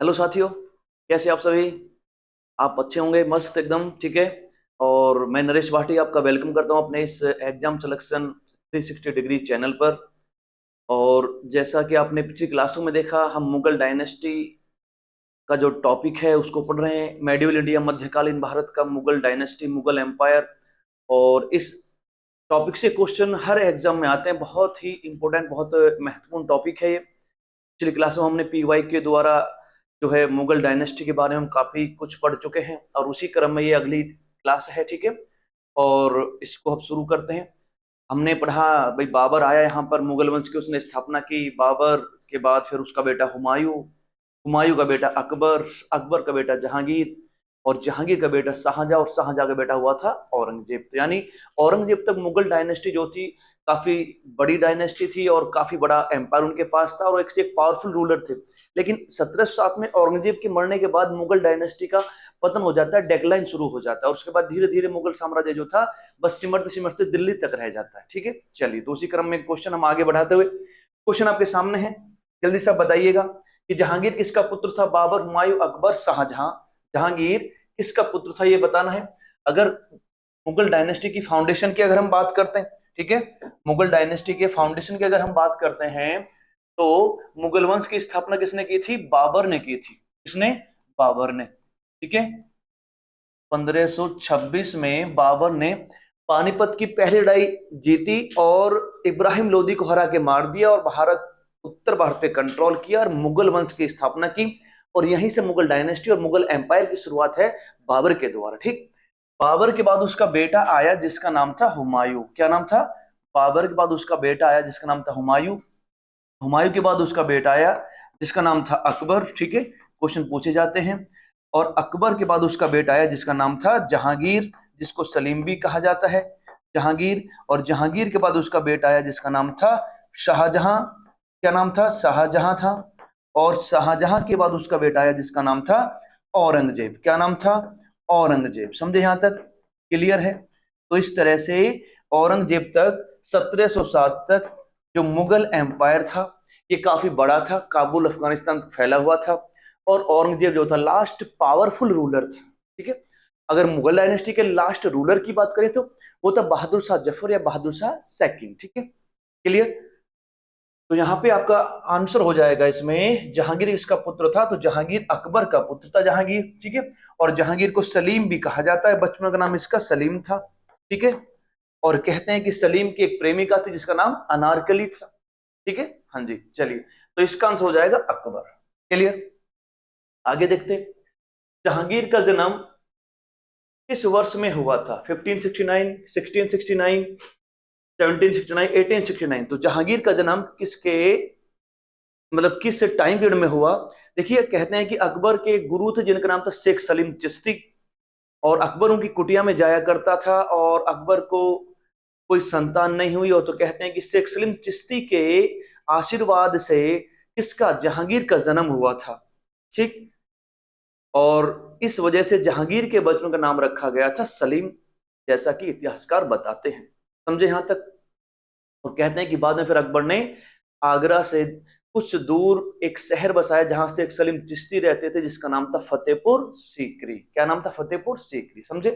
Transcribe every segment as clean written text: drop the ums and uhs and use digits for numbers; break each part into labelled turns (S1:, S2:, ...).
S1: Hello साथियों, कैसे आप सभी। आप अच्छे होंगे, मस्त एकदम ठीक है। और मैं नरेश भाटी आपका वेलकम करता हूं अपने इस एग्जाम सिलेक्शन 360 डिग्री चैनल पर। और जैसा कि आपने पिछली क्लासों में देखा, हम मुगल डायनेस्टी का जो टॉपिक है उसको पढ़ रहे हैं। मेडिवल इंडिया, मध्यकालीन भारत का मुगल डायनेस्टी, मुगल एम्पायर। और इस टॉपिक से क्वेश्चन हर एग्जाम में आते हैं। बहुत ही इंपॉर्टेंट, बहुत महत्वपूर्ण टॉपिक है ये। पिछली क्लास में हमने पीवाई के द्वारा जो है मुगल डायनेस्टी के बारे में हम काफी कुछ पढ़ चुके हैं, और उसी क्रम में ये अगली क्लास है, ठीक है। और इसको हम शुरू करते हैं। हमने पढ़ा भाई, बाबर आया यहाँ पर, मुगल वंश की उसने स्थापना की। बाबर के बाद फिर उसका बेटा हुमायूं, हुमायूं का बेटा अकबर, अकबर का बेटा जहांगीर, और जहांगीर का बेटा शाहजहां, और शाहजहां का बेटा हुआ था औरंगजेब। तो यानी औरंगजेब तक मुगल डायनेस्टी जो थी, काफी बड़ी डायनेस्टी थी और काफी बड़ा एम्पायर उनके पास था, और एक से एक पावरफुल रूलर थे। लेकिन 1707 में औरंगजेब के मरने के बाद मुगल डायनेस्टी का पतन हो जाता है, डेक्लाइन शुरू हो जाता है, और उसके बाद धीरे धीरे मुगल साम्राज्य जो था बस सिमटते सिमटते दिल्ली तक रह जाता है, ठीक है। चलिए, तो उसी क्रम में क्वेश्चन हम आगे बढ़ाते हुए, क्वेश्चन आपके सामने है, जल्दी से आप बताइएगा कि जहांगीर किसका पुत्र था। बाबर, हुमायूं, अकबर, शाहजहां। जहांगीर किसका पुत्र था, ये बताना है। अगर मुगल डायनेस्टी की फाउंडेशन की अगर हम बात करते हैं, ठीक है, मुगल डायनेस्टी के फाउंडेशन की अगर हम बात करते हैं, तो मुगल वंश की स्थापना किसने की थी? बाबर ने की थी। किसने? बाबर ने, ठीक है। 1526 में बाबर ने पानीपत की पहली लड़ाई जीती, और इब्राहिम लोदी को हरा के मार दिया, और भारत, उत्तर भारत पे कंट्रोल किया, और मुगल वंश की स्थापना की। और यहीं से मुगल डायनेस्टी और मुगल एम्पायर की शुरुआत है, बाबर के द्वारा, ठीक। बाबर के बाद उसका बेटा आया जिसका नाम था हुमायूं। क्या नाम था? बाबर के बाद उसका बेटा आया जिसका नाम था हुमायूं। हुमायूं के बाद उसका बेटा आया जिसका नाम था अकबर, ठीक है। क्वेश्चन पूछे जाते हैं। और अकबर के बाद उसका बेटा आया जिसका नाम था जहांगीर, जिसको सलीम भी कहा जाता है, जहांगीर। और जहांगीर के बाद उसका बेटा आया जिसका नाम था शाहजहां। क्या नाम था? शाहजहां था। और शाहजहां के बाद उसका बेटा आया जिसका नाम था औरंगजेब। क्या नाम था? औरंगजेब। समझे यहां तक? क्लियर है? तो इस तरह से औरंगजेब तक, 1707 तक जो मुगल एम्पायर था, ये काफी बड़ा था, काबुल अफगानिस्तान तक फैला हुआ था। और औरंगजेब जो था लास्ट पावरफुल रूलर था, ठीक है। अगर मुगल डायनेस्टी के लास्ट रूलर की बात करें तो वो था बहादुर शाह जफर या बहादुर शाह सेकंड, ठीक है। क्लियर? तो यहाँ पे आपका आंसर हो जाएगा इसमें, जहांगीर इसका पुत्र था, तो जहांगीर अकबर का पुत्र था, जहांगीर, ठीक है। और जहांगीर को सलीम भी कहा जाता है, बचपन का नाम इसका सलीम था, ठीक है। और कहते हैं कि सलीम की एक प्रेमिका थी जिसका नाम अनारकली था, ठीक है। हाँ जी, चलिए, तो इसका आंसर हो जाएगा अकबर। क्लियर? आगे देखते हैं। जहांगीर का जन्म किस वर्ष में हुआ था? 1569, 1669, 1769, 1869। तो जहांगीर का जन्म किसके, मतलब किस टाइम पीरियड में हुआ? देखिए, कहते हैं कि अकबर के गुरु थे जिनका नाम था शेख सलीम चिश्ती, और अकबर उनकी कुटिया में जाया करता था, और अकबर को कोई संतान नहीं हुई, और तो कहते हैं कि शेख सलीम चिश्ती के आशीर्वाद से किसका, जहांगीर का जन्म हुआ था, ठीक। और इस वजह से जहांगीर के बचपन का नाम रखा गया था सलीम, जैसा कि इतिहासकार बताते हैं। समझे यहां तक? और कहते हैं कि बाद में फिर अकबर ने आगरा से कुछ दूर एक शहर बसाया जहां से एक सलीम चिश्ती रहते थे, जिसका नाम था फतेहपुर सीकरी। क्या नाम था? फतेहपुर सीकरी। समझे?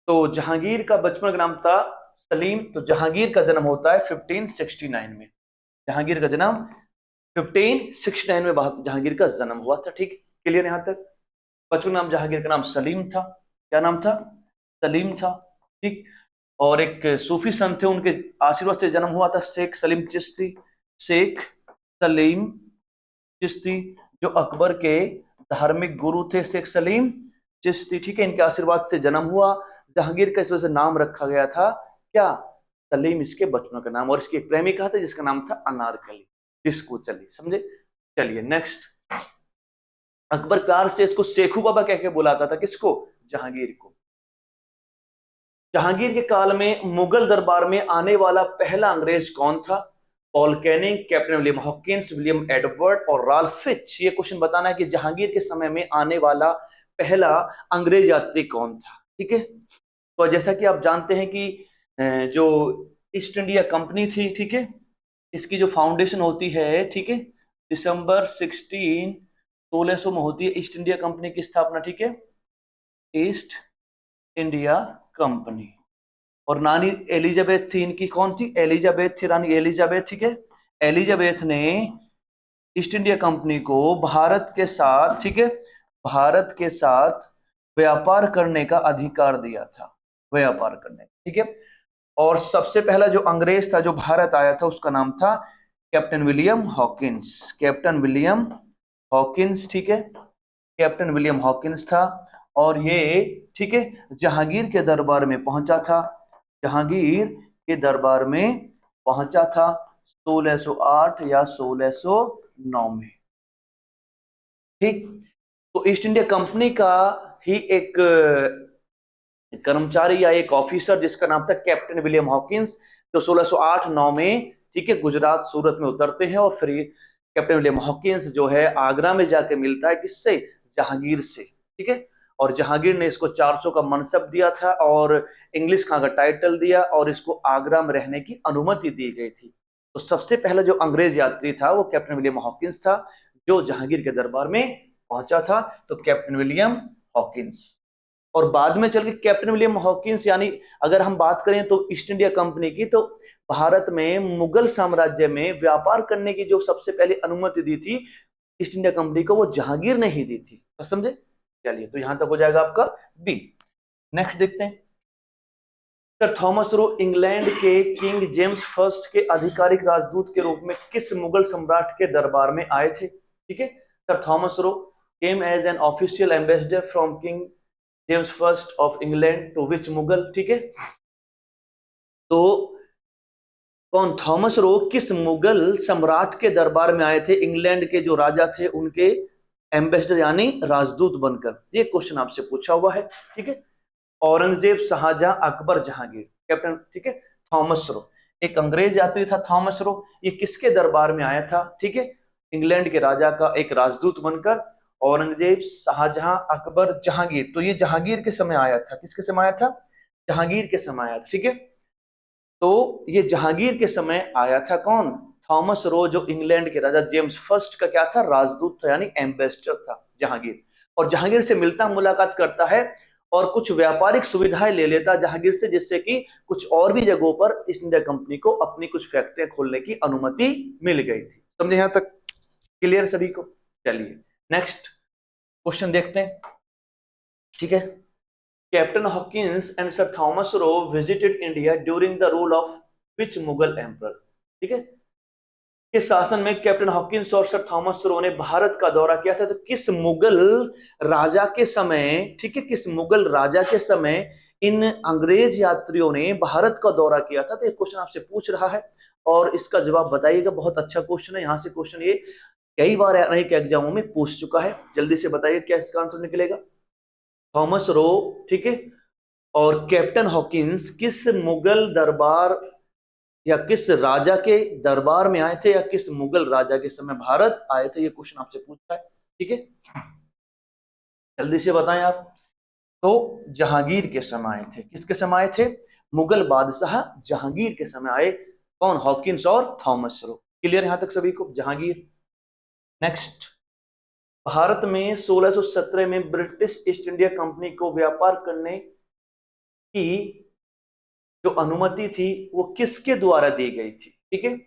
S1: तो जहांगीर का बचपन का नाम था सलीम। तो जहांगीर का जन्म होता है 1569 में। जहांगीर का जन्म 1569 में जहांगीर का जन्म हुआ था, ठीक। क्लियर यहां तक? बचपन नाम जहांगीर का नाम सलीम था। क्या नाम था? सलीम था, ठीक। और एक सूफी संत थे, उनके आशीर्वाद से जन्म हुआ था शेख सलीम चिश्ती। शेख सलीम चिश्ती, जो अकबर के धार्मिक गुरु थे, शेख सलीम चिश्ती, ठीक है। इनके आशीर्वाद से जन्म हुआ। जहांगीर का इस वजह से नाम रखा गया था, क्या? सलीम इसके बचपन का नाम। और इसकी एक प्रेमिका था जिसका नाम था अनारकली। इसको चलिए समझे। चलिए नेक्स्ट। अकबर प्यार से इसको शेखू बाबा कह के बुलाता था, किसको? जहांगीर को। जहांगीर के काल में मुगल दरबार में आने वाला पहला अंग्रेज कौन था? Paul Canning, captain William Hawkins, William Edward और राल्फ फिच। ये क्वेश्चन बताना है कि जहांगीर के समय में आने वाला पहला अंग्रेज यात्री कौन था, ठीक है। तो जैसा कि आप जानते हैं कि जो ईस्ट इंडिया कंपनी थी, ठीक है, इसकी जो फाउंडेशन होती है, ठीक है, दिसंबर 16 1600 में होती है ईस्ट इंडिया कंपनी की स्थापना, ठीक है, ईस्ट इंडिया कंपनी। और रानी एलिजाबेथ थी इनकी, कौन थी, एलिजाबेथ थी, रानी एलिजाबेथ, ठीक है। एलिजाबेथ ने ईस्ट इंडिया कंपनी को भारत के साथ, ठीक है, भारत के साथ व्यापार करने का अधिकार दिया था, व्यापार करने, ठीक है। और सबसे पहला जो अंग्रेज था जो भारत आया था उसका नाम था captain William Hawkins, captain William Hawkins, ठीक है, कैप्टन विलियम हॉकिंस था। और ये, ठीक है, जहांगीर के दरबार में पहुंचा था, जहांगीर के दरबार में पहुंचा था 1608 या 1609 में, ठीक। तो ईस्ट इंडिया कंपनी का ही एक कर्मचारी या एक ऑफिसर जिसका नाम था कैप्टन विलियम हॉकिंस, जो 1608-9 में, ठीक है, गुजरात सूरत में उतरते हैं। और फिर ये कैप्टन विलियम हॉकिंस जो है आगरा में जाके मिलता है किससे, जहांगीर से, ठीक है। और जहांगीर ने इसको 400 का मनसब दिया था और इंग्लिश खां का टाइटल दिया और इसको आगरा में रहने की अनुमति दी गई थी। तो सबसे पहला जो अंग्रेज यात्री था वो कैप्टन विलियम हॉकिंस था, जो जहांगीर के दरबार में पहुंचा था। तो कैप्टन विलियम हॉकिंस। और बाद में चल के कैप्टन विलियम हॉकिंस, यानी अगर हम बात करें तो ईस्ट इंडिया कंपनी की, तो भारत में मुगल साम्राज्य में व्यापार करने की जो सबसे पहले अनुमति दी थी ईस्ट इंडिया कंपनी को, वो जहांगीर ने ही दी थी, तो समझे। चलिए, तो यहां तक हो जाएगा आपका बी। नेक्स्ट देखते हैं, सर थॉमस रो इंग्लैंड के किंग जेम्स फर्स्ट के आधिकारिक राजदूत के रूप में किस मुगल सम्राट के दरबार में आए थे, ठीक है। Sir Thomas Roe came as an official ambassador from king James first of England to which Mughal, ठीक है। तो कौन, थॉमस रो किस मुगल सम्राट के दरबार में आए थे, इंग्लैंड के जो राजा थे उनके एम्बेसडर यानी राजदूत बनकर, ये क्वेश्चन आपसे पूछा हुआ है, ठीक है। औरंगजेब, शाहजहां, अकबर, जहांगीर, कैप्टन, ठीक है, थॉमस रो। एक अंग्रेज यात्री था थॉमस रो, ये किसके दरबार में आया था, ठीक है, इंग्लैंड के राजा का एक राजदूत बनकर। औरंगजेब, शाहजहां, अकबर, जहांगीर, तो ये जहांगीर के समय आया था, किसके समय आया था, जहांगीर के समय आया था, ठीक है। तो ये जहांगीर के समय आया था कौन, थॉमस रो, जो इंग्लैंड के राजा जेम्स फर्स्ट का क्या था, राजदूत था, यानी एम्बेसडर था जहांगीर। और जहांगीर से मिलता मुलाकात करता है और कुछ व्यापारिक सुविधाएं ले लेता जहांगीर से, जिससे कि कुछ और भी जगहों पर ईस्ट इंडिया कंपनी को अपनी कुछ फैक्ट्रियां खोलने की अनुमति मिल गई थी। समझे यहां तक, क्लियर सभी को। चलिए नेक्स्ट क्वेश्चन देखते हैं, ठीक है। Captain Hawkins and sir Thomas row visited India during the rule of which Mughal emperor, ठीक है। किस शासन में कैप्टन हॉकिंस और सर थॉमस रो ने भारत का दौरा किया था, तो किस मुगल राजा के समय, ठीक है, किस मुगल राजा के समय इन अंग्रेज यात्रियों ने भारत का दौरा किया था। तो ये क्वेश्चन आपसे पूछ रहा है और इसका जवाब बताइएगा, बहुत अच्छा क्वेश्चन है। यहां से क्वेश्चन ये कई बार अनेक एग्जामों में पूछ चुका है, जल्दी से बताइए क्या इसका आंसर निकलेगा। थॉमस रो, ठीक है, और कैप्टन हॉकिंस किस मुगल दरबार या किस राजा के दरबार में आए थे या किस मुगल राजा के समय भारत आए थे, ये क्वेश्चन आपसे पूछता है, ठीक है, जल्दी से बताएं आप। तो जहांगीर के समय आए थे, किसके समय आए थे, मुगल बादशाह जहांगीर के समय आए, कौन, हॉकिंस और थॉमस रो। क्लियर यहां तक सभी को, जहांगीर। नेक्स्ट, भारत में 1617 में ब्रिटिश ईस्ट इंडिया कंपनी को व्यापार करने की जो अनुमति थी वो किसके द्वारा दी गई थी, ठीक है।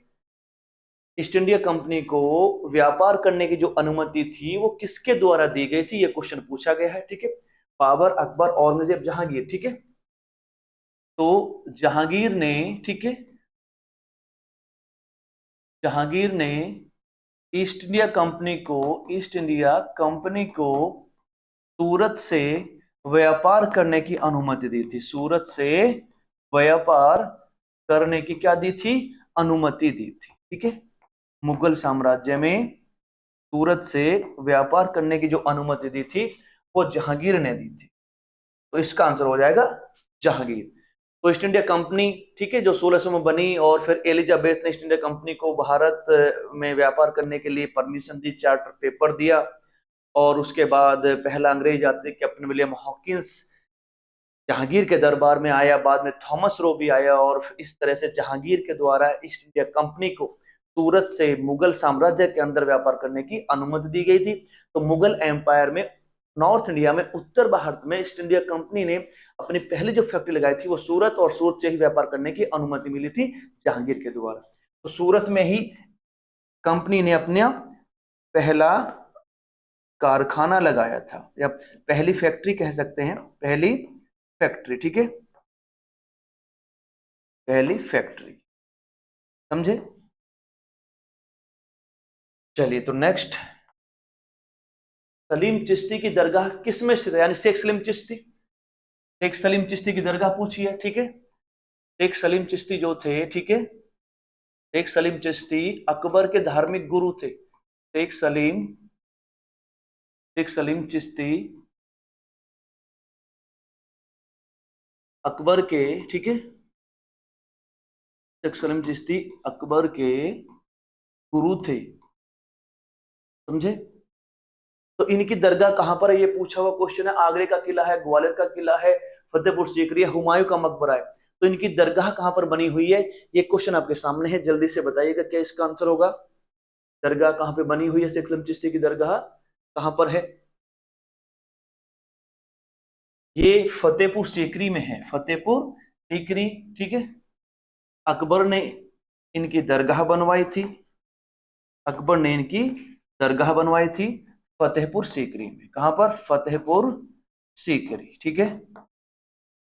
S1: ईस्ट इंडिया कंपनी को व्यापार करने की जो अनुमति थी वो किसके द्वारा दी गई थी, ये क्वेश्चन पूछा गया है, ठीक है। बाबर, अकबर, औरंगजेब, जहांगीर, ठीक है। तो जहांगीर ने, ठीक है, जहांगीर ने ईस्ट इंडिया कंपनी को, ईस्ट इंडिया कंपनी को सूरत से व्यापार करने की अनुमति दी थी, सूरत से व्यापार करने की क्या दी थी, अनुमति दी थी, ठीक है। मुगल साम्राज्य में सूरत से व्यापार करने की जो अनुमति दी थी वो जहांगीर ने दी थी, तो इसका आंसर हो जाएगा जहांगीर। तो ईस्ट इंडिया कंपनी, ठीक है, जो 1600 में बनी और फिर एलिजाबेथ ने ईस्ट इंडिया कंपनी को भारत में व्यापार करने के लिए परमिशन दी, चार्टर पेपर दिया। और उसके बाद पहला अंग्रेज यात्री कैप्टन विलियम हॉकिंस जहांगीर के दरबार में आया, बाद में थॉमस रो भी आया और इस तरह से जहांगीर के द्वारा ईस्ट इंडिया कंपनी को सूरत से मुगल साम्राज्य के अंदर व्यापार करने की अनुमति दी गई थी। तो मुगल एम्पायर में नॉर्थ इंडिया में, उत्तर भारत में ईस्ट इंडिया कंपनी ने अपनी पहली जो फैक्ट्री लगाई थी वो सूरत, और सूरत से ही व्यापार करने की अनुमति मिली थी जहांगीर के द्वारा। तो सूरत में ही कंपनी ने अपना पहला कारखाना लगाया था, या पहली फैक्ट्री कह सकते हैं, पहली फैक्ट्री, ठीक है, पहली फैक्ट्री, समझे। चलिए तो नेक्स्ट, सलीम चिश्ती की दरगाह किस में स्थित है, यानी शेख सलीम चिश्ती, शेख सलीम चिश्ती की दरगाह पूछी है, ठीक है। शेख सलीम चिश्ती जो थे, ठीक है, शेख सलीम चिश्ती अकबर के धार्मिक गुरु थे। शेख सलीम चिश्ती अकबर के, ठीक है, शेख सलीम चिश्ती अकबर के गुरु थे, समझे। तो इनकी दरगाह कहां पर है, ये पूछा हुआ क्वेश्चन है। आगरे का किला है, ग्वालियर का किला है, फतेहपुर सीकरी है, हुमायूं का मकबरा है। तो इनकी दरगाह कहां पर बनी हुई है, ये क्वेश्चन आपके सामने है, जल्दी से बताइएगा क्या इसका आंसर होगा। दरगाह कहां पे बनी हुई है, शेख सलीम चिश्ती की दरगाह कहां पर है। ये फतेहपुर सीकरी में है, फतेहपुर सीकरी, ठीक है। अकबर ने इनकी दरगाह बनवाई थी, अकबर ने इनकी दरगाह बनवाई थी फतेहपुर सीकरी में। कहां पर, फतेहपुर सीकरी, ठीक है,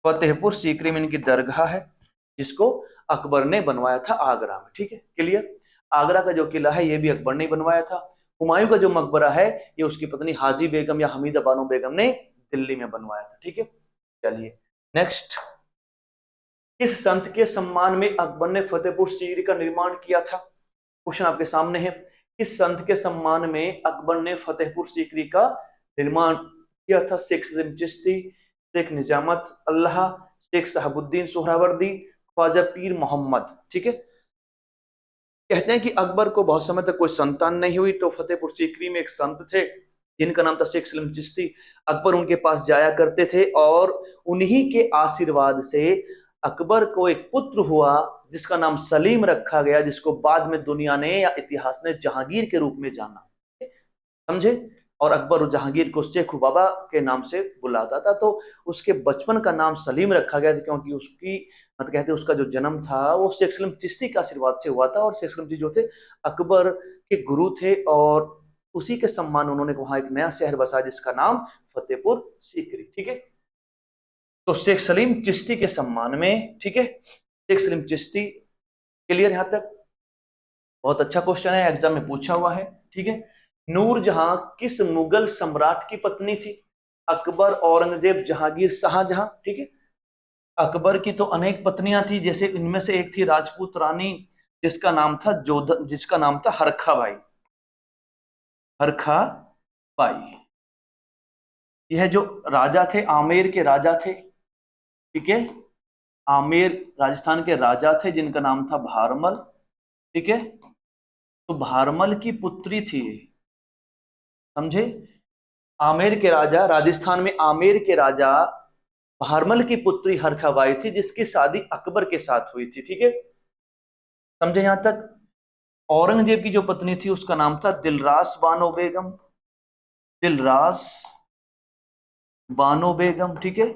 S1: फतेहपुर सीकरी में इनकी दरगाह है, जिसको अकबर ने बनवाया था आगरा में, ठीक है, क्लियर। आगरा का जो किला है ये भी अकबर ने बनवाया था। हुमायूं का जो मकबरा है ये उसकी पत्नी हाजी बेगम या हमीदा बानो बेगम ने दिल्ली में बनवाया था, ठीक है। चलिए नेक्स्ट, किस संत के सम्मान में अकबर ने फतेहपुर सीकरी का निर्माण किया था, क्वेश्चन आपके सामने है। किस संत के सम्मान में अकबर ने फतेहपुर सीकरी का निर्माण किया था। शेख सलीम चिश्ती, शेख निजामत अल्लाह, शेख शहाबुद्दीन सोहरावर्दी, ख्वाजा पीर मोहम्मद, ठीक है। कहते हैं कि अकबर को बहुत समय तक कोई संतान नहीं हुई, तो फतेहपुर सीकरी में एक संत थे जिनका नाम था शेख सलीम चिश्ती। अकबर उनके पास जाया करते थे और उन्हीं के आशीर्वाद से अकबर को एक पुत्र हुआ जिसका नाम सलीम रखा गया, जिसको बाद में दुनिया ने या इतिहास ने जहांगीर के रूप में जाना, समझे। और अकबर उस जहांगीर को शेख बाबा के नाम से बुलाता था। तो उसके बचपन का नाम सलीम रखा गया था, क्योंकि उसकी मतलब कहते उसका जो जन्म था वो शेख सलीम चिश्ती के आशीर्वाद से हुआ था। और शेख सलीम चिश्ती जो थे अकबर के गुरु थे, और उसी के सम्मान उन्होंने वहां एक नया शहर बसाया जिसका नाम फतेहपुर सीकरी, ठीक है। तो शेख सलीम चिश्ती के सम्मान में, ठीक है, शेख सलीम चिश्ती, क्लियर यहां तक। बहुत अच्छा क्वेश्चन है, एग्जाम में पूछा हुआ है, ठीक है। नूरजहां किस मुगल सम्राट की पत्नी थी। अकबर, औरंगजेब, जहांगीर, शाहजहां, ठीक है। अकबर की तो अनेक पत्नियां थी, जैसे इनमें से एक थी राजपूत रानी जिसका नाम था जिसका नाम था हरखा बाई, हरखा बाई। यह जो राजा थे, आमेर के राजा थे, ठीक है, आमेर राजस्थान के राजा थे जिनका नाम था भारमल, ठीक है। तो भारमल की पुत्री थी, समझे। आमेर के राजा, राजस्थान में आमेर के राजा भारमल की पुत्री हरखाबाई थी, जिसकी शादी अकबर के साथ हुई थी, ठीक है, समझे यहां तक। औरंगजेब की जो पत्नी थी उसका नाम था दिलरास बानो बेगम, दिलरास बानो बेगम, ठीक है,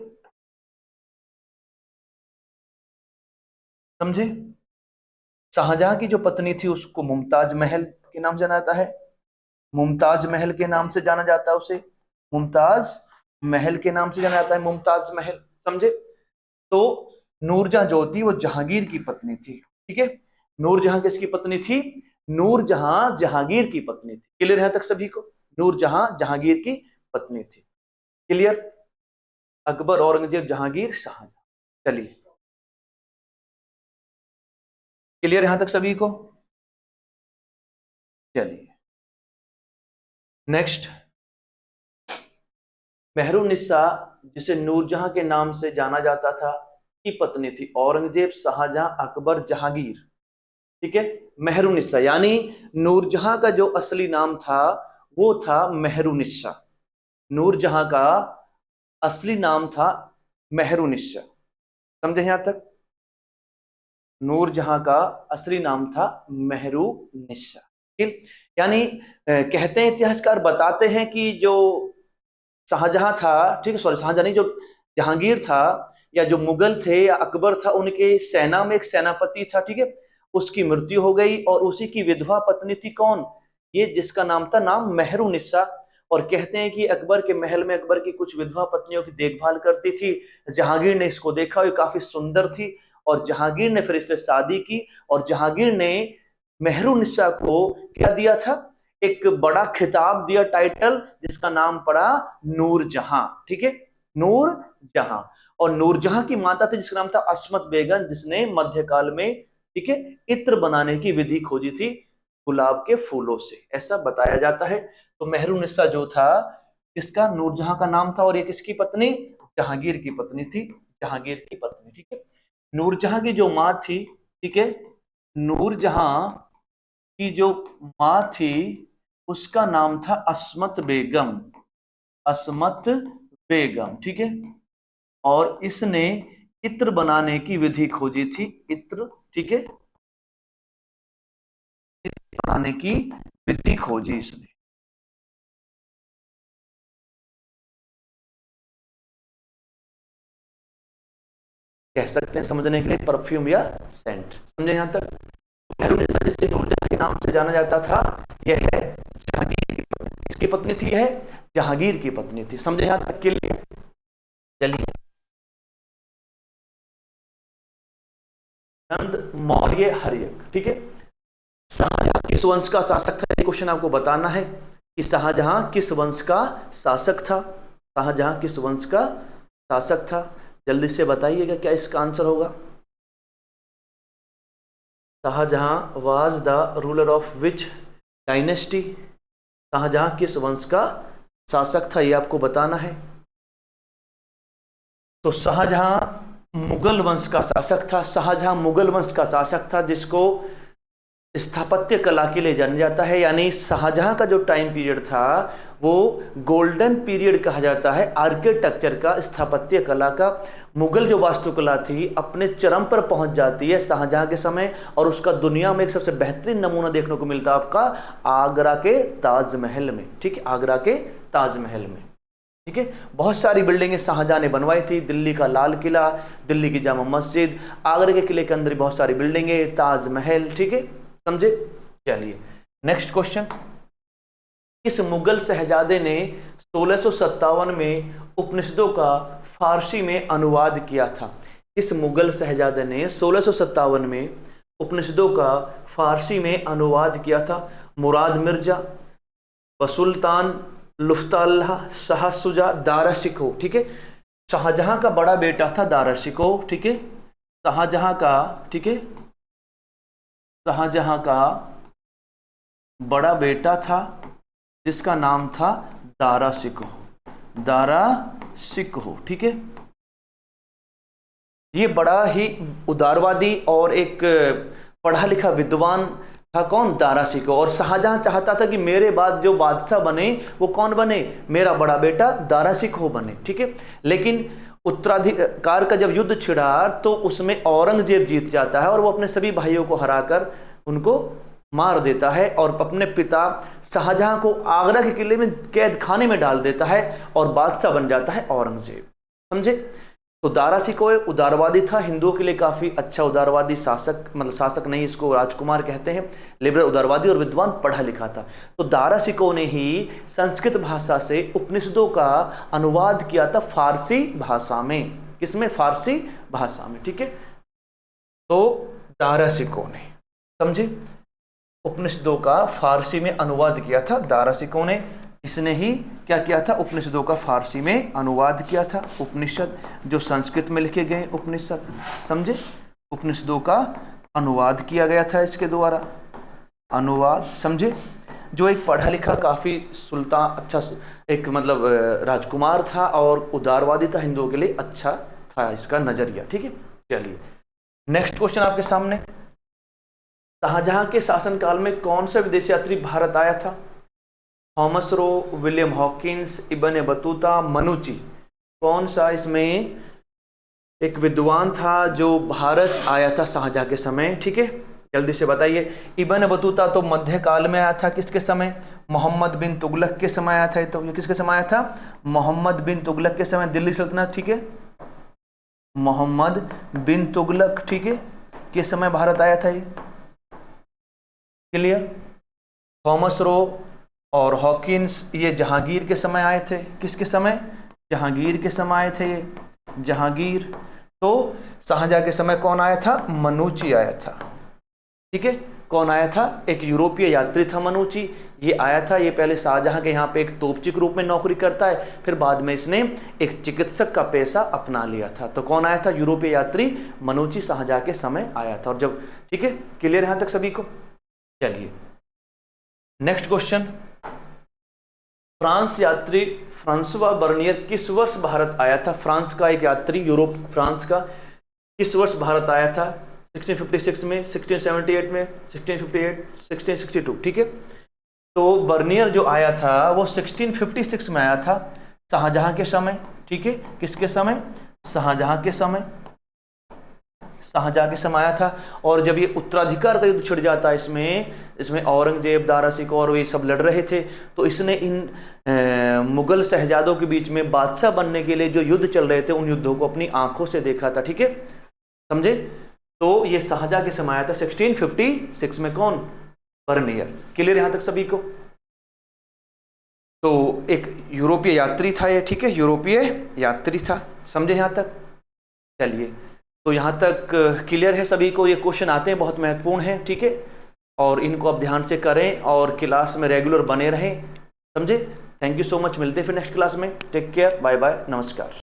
S1: समझे। शाहजहां की जो पत्नी थी उसको मुमताज महल के नाम जाना जाता है, मुमताज महल के नाम से जाना जाता है उसे, मुमताज महल के नाम से जाना जाता है, मुमताज महल, समझे। तो नूरजहां जो थी वो जहांगीर की पत्नी थी, ठीक है। नूरजहां किसकी पत्नी थी, नूरजहां जहांगीर की पत्नी थी, क्लियर है तक सभी को। नूरजहां जहांगीर की पत्नी थी, क्लियर। अकबर, औरंगजेब, जहांगीर, शाहजहां, चलिए क्लियर यहां तक सभी को। चलिए नेक्स्ट, मेहरुन्निसा जिसे नूरजहां के नाम से जाना जाता था की पत्नी थी औरंगजेब, शाहजहां, अकबर, जहांगीर, ठीक है। मेहरुन्निसा यानी नूरजहां का जो असली नाम था वो था मेहरुन्निसा, नूरजहां का असली नाम था मेहरुन्निसा, समझे यहां तक। नूरजहां का असली नाम था मेहरुनिस्सा। ठीक, यानी कहते हैं, इतिहासकार बताते हैं कि जो शाहजहां था, ठीक है, सॉरी शाहजहां नहीं, जो जहांगीर था या जो मुगल थे या अकबर था, उनके सेना में एक सेनापति था, ठीक है, उसकी मृत्यु हो गई और उसी की विधवा पत्नी थी कौन, ये जिसका नाम था नाम मेहरुनिस्सा। और कहते हैं कि अकबर के महल में अकबर की कुछ विधवा पत्नियों की देखभाल करती थी। जहांगीर ने इसको देखा, ये काफी सुंदर थी और जहांगीर ने फिर इससे शादी की और जहांगीर ने मेहरुनिस्सा को क्या दिया था, एक बड़ा खिताब दिया, टाइटल, जिसका नाम पड़ा नूरजहां। ठीक है, नूरजहां। और नूरजहां की माता थी जिसका नाम था अस्मत बेगम, जिसने मध्यकाल में, ठीक है, इत्र बनाने की विधि खोजी थी गुलाब के फूलों से, ऐसा बताया जाता है। तो मेहरुनिस्सा जो था, इसका नूरजहां का नाम था और ये किसकी पत्नी, जहांगीर की पत्नी थी, जहांगीर की पत्नी। ठीक है, नूरजहां की जो माँ थी, ठीक है, नूरजहां की जो माँ थी उसका नाम था अस्मत बेगम, अस्मत बेगम। ठीक है, और इसने इत्र बनाने की विधि खोजी थी, इत्र, ठीक है, इत्र बनाने की विधि खोजी इसने। कह सकते हैं समझने के लिए परफ्यूम या सेंट। समझे यहां तक। मेहरुनिस्सा जिसे नूरजहां के नाम से जाना जाता था, यह है जहांगीर की पत्नी। किसकी पत्नी थी, यह जहांगीर की पत्नी थी। समझे यहां तक के लिए। चलिए, नंद मौर्य हर्यक। ठीक है, शाहजहां किस वंश का शासक था, ये क्वेश्चन आपको बताना है कि शाहजहां किस वंश का शासक था, शाहजहां किस वंश का शासक था। जल्दी से बताइएगा क्या इसका आंसर होगा। Shahjahan was the ruler of which dynasty, Shahjahan किस वंश का शासक था, ये आपको बताना है। तो शाहजहां मुगल वंश का शासक था, शाहजहां मुगल वंश का शासक था जिसको स्थापत्य कला के लिए जाना जाता है। यानी शाहजहां का जो टाइम पीरियड था वो गोल्डन पीरियड कहा जाता है आर्किटेक्चर का, स्थापत्य कला का। मुगल जो वास्तुकला थी अपने चरम पर पहुंच जाती है शाहजहां के समय, और उसका दुनिया में एक सबसे बेहतरीन नमूना देखने को मिलता है आपका आगरा के ताजमहल में। ठीक है, आगरा के ताजमहल में। ठीक है, बहुत सारी बिल्डिंगें शाहजहां ने बनवाई थी, दिल्ली का लाल किला, दिल्ली की जामा मस्जिद, आगरा के किले के अंदर बहुत सारी बिल्डिंगें, ताजमहल। ठीक है, समझे। चलिए नेक्स्ट क्वेश्चन। किस मुगल शहजादे ने 1657 में उपनिषदों का फारसी में अनुवाद किया था, किस मुगल शहजादे ने 1657 में उपनिषदों का फारसी में अनुवाद किया था। मुराद मिर्जा, बसुल्तान, लुफ्ताल्लाह, शाह सुजा, दारा शिकोह। ठीक है, शाहजहां का बड़ा बेटा था दारा शिकोह। ठीक है, शाहजहां का, ठीक है, शाहजहां का बड़ा बेटा था जिसका नाम था दारा शिकोह, दारा शिकोह। ठीक है, ये बड़ा ही उदारवादी और एक पढ़ा लिखा विद्वान था। कौन, दारा शिकोह। और शाहजहां चाहता था कि मेरे बाद जो बादशाह बने वो कौन बने, मेरा बड़ा बेटा दारा शिकोह बने। ठीक है, लेकिन उत्तराधिकार का जब युद्ध छिड़ा तो उसमें औरंगजेब जीत जाता है और वो अपने सभी भाइयों को हराकर उनको मार देता है और अपने पिता शाहजहां को आगरा के किले में कैद खाने में डाल देता है और बादशाह बन जाता है औरंगजेब। समझे। तो दारा शिकोह उदारवादी था, हिंदुओं के लिए काफी अच्छा उदारवादी शासक, मतलब शासक नहीं, इसको राजकुमार कहते हैं, लिबरल उदारवादी और विद्वान, पढ़ा लिखा था। तो दारा शिकोह ने ही संस्कृत भाषा से उपनिषदों का अनुवाद किया था फारसी भाषा में। किसमें, फारसी भाषा में। ठीक है, तो दारा शिकोह ने, समझे, उपनिषदों का फारसी में अनुवाद किया था दारा शिकोह ने। इसने ही क्या किया था, उपनिषदों का फारसी में अनुवाद किया था। उपनिषद जो संस्कृत में लिखे गए उपनिषद, समझे, उपनिषदों का अनुवाद किया गया था इसके द्वारा, अनुवाद। समझे, जो एक पढ़ा लिखा काफी सुल्तान, अच्छा एक मतलब राजकुमार था और उदारवादी था, हिंदुओं के लिए अच्छा था इसका नजरिया। ठीक है, चलिए नेक्स्ट क्वेश्चन आपके सामने। शाहजहां के शासनकाल में कौन सा विदेशी यात्री भारत आया था। Thomas Roe, William Hawkins, Ibn Battuta, Manucci. कौन सा इसमें एक विद्वान था जो भारत आया था शाहजहां के समय, ठीक है, जल्दी से बताइए। इब्न बतूता तो मध्य काल में आया था, किसके समय? मोहम्मद बिन तुगलक के समय आया था। तो ये किसके समय आया था? मोहम्मद बिन तुगलक के समय, दिल्ली सल्तनत, ठीक है, मोहम्मद बिन तुगलक, ठीक है, किस समय भारत आया था ये? क्लियर? थॉमस रो और हॉकिंस ये जहांगीर के समय आए थे। किसके समय? जहांगीर के समय आए थे ये, जहांगीर। तो शाहजहां के समय कौन आया था? मनुची आया था, ठीक है। कौन आया था? एक यूरोपीय यात्री था मनुची, ये आया था। ये पहले शाहजहां के यहाँ पे एक तोपची के रूप में नौकरी करता है, फिर बाद में इसने एक चिकित्सक का पेशा अपना लिया था। तो कौन आया था? यूरोपीय यात्री मनुची शाहजहां के समय आया था। और जब, ठीक है, क्लियर यहां तक सभी को? चलिए नेक्स्ट क्वेश्चन। फ्रांस यात्री फ्रांसवा बर्नियर किस वर्ष भारत आया था? फ्रांस का एक यात्री, यूरोप फ्रांस का, किस वर्ष भारत आया था? 1656 में, 1678 में, 1658, 1662, ठीक है। तो बर्नियर जो आया था वो 1656 में आया था, शाहजहां के समय, ठीक है। किसके समय? शाहजहां के समय, शाहजहां के समय आया था। और जब ये उत्तराधिकार का युद्ध छिड़ जाता है इसमें औरंगजेब, दारा सिकोर और ये सब लड़ रहे थे, तो इसने इन मुगल शहजादों के बीच में बादशाह बनने के लिए जो युद्ध चल रहे थे उन युद्धों को अपनी आंखों से देखा था, ठीक है, समझे। तो ये शाहजहां के समय आया था 1656 में। कौन? बर्नियर। क्लियर यहां तक सभी को? तो एक यूरोपीय यात्री था ये, ठीक है, यूरोपीय यात्री था, समझे यहां तक? चलिए, तो यहाँ तक क्लियर है सभी को? ये क्वेश्चन आते हैं, बहुत महत्वपूर्ण है, ठीक है, और इनको आप ध्यान से करें और क्लास में रेगुलर बने रहें, समझे। थैंक यू सो मच, मिलते हैं फिर नेक्स्ट क्लास में। टेक केयर, बाय बाय, नमस्कार।